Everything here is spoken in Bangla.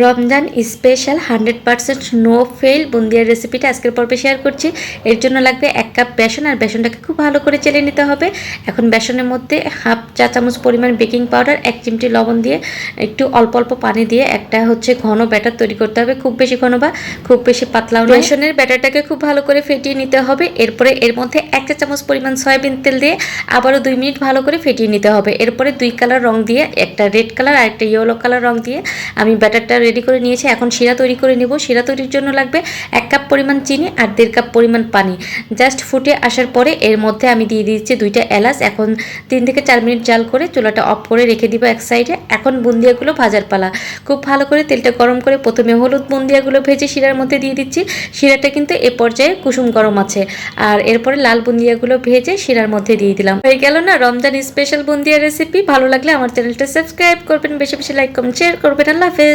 রমজান স্পেশাল 100% নো ফেল বুন্দিয়ার রেসিপিটা আজকের পর্বে শেয়ার করছি। এর জন্য লাগবে 1 কাপ বেসন, আর বেসনটাকে খুব ভালো করে চেলে নিতে হবে। এখন বেসনের মধ্যে হাফ চা চামচ পরিমাণ বেকিং পাউডার, 1 চিমটি লবণ দিয়ে একটু অল্প অল্প পানি দিয়ে একটা ঘন ব্যাটার তৈরি করতে হবে। খুব বেশি ঘন বা খুব বেশি পাতলাও নয়। বেসনের ব্যাটারটাকে খুব ভালো করে ফেটিয়ে নিতে হবে। এরপরে এর মধ্যে 1 চা চামচ পরিমাণ সয়াবিন তেল দিয়ে আবারও 2 মিনিট ভালো করে ফেটিয়ে নিতে হবে। এরপরে 2 কালার রং দিয়ে, একটা রেড কালার আর একটা ইয়েলো কালার রং দিয়ে আমি ব্যাটারটা রেডি করে নিয়েছি। এখন শিরা তৈরি করে নেব। শিরা তৈরির জন্য লাগবে 1 কাপ পরিমাণ চিনি আর 1.5 কাপ পরিমাণ পানি। জাস্ট ফুটে আসার পরে এর মধ্যে আমি দিয়ে দিচ্ছি 2টা এলাচ। এখন 3 থেকে 4 মিনিট জাল করে চুলাটা অফ করে রেখে দিব এক সাইডে। এখন বুন্দিয়াগুলো ভাজার পালা। খুব ভালো করে তেলটা গরম করে প্রথমে হলুদ বুন্দিয়াগুলো ভেজে শিরার মধ্যে দিয়ে দিচ্ছি। শিরাটা কিন্তু এ পর্যায়ে কুসুম গরম আছে। আর এরপরে লাল বুন্দিয়াগুলো ভেজে শিরার মধ্যে দিয়ে দিলাম। হয়ে গেল না রমজান স্পেশাল বুন্দিয়া রেসিপি। ভালো লাগলে আমার চ্যানেলটা সাবস্ক্রাইব করবেন, বেশি বেশি লাইক কমেন্ট শেয়ার করবেন। আল্লাহ হাফেজ।